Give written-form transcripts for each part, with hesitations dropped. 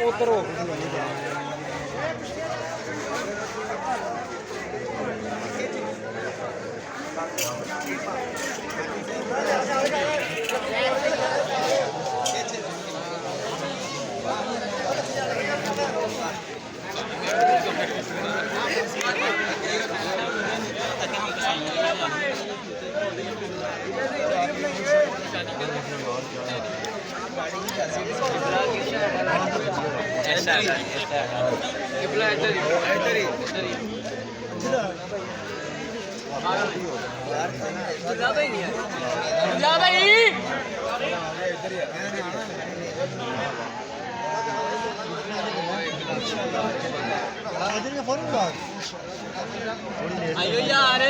उधर हो आइयो यार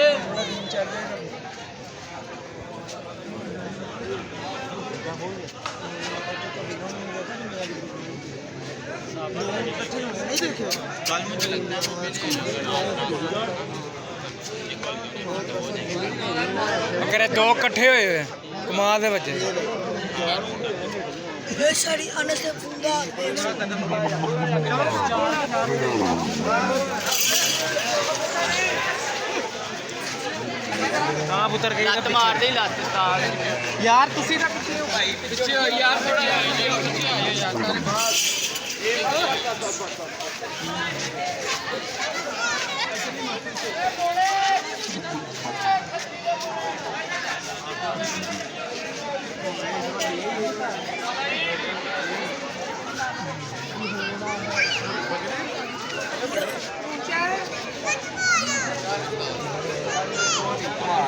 अगर दो कट्ठे हुए कमाल दे बच्चे उतर गई लत मार दे लत यार तुसी ना पीछे हो भाई पीछे हो यार थोड़ा पीछे आ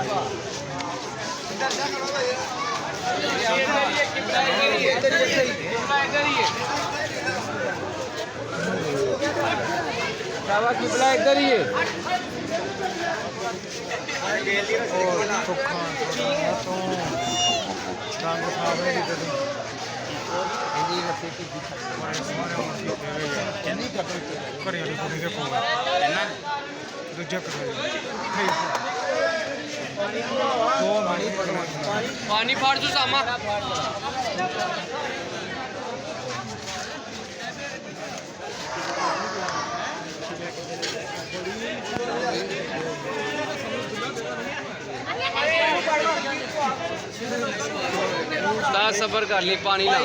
जाओ किबला इधर ही है पानी फाड़ दो सामा सबर कर ली पानी ला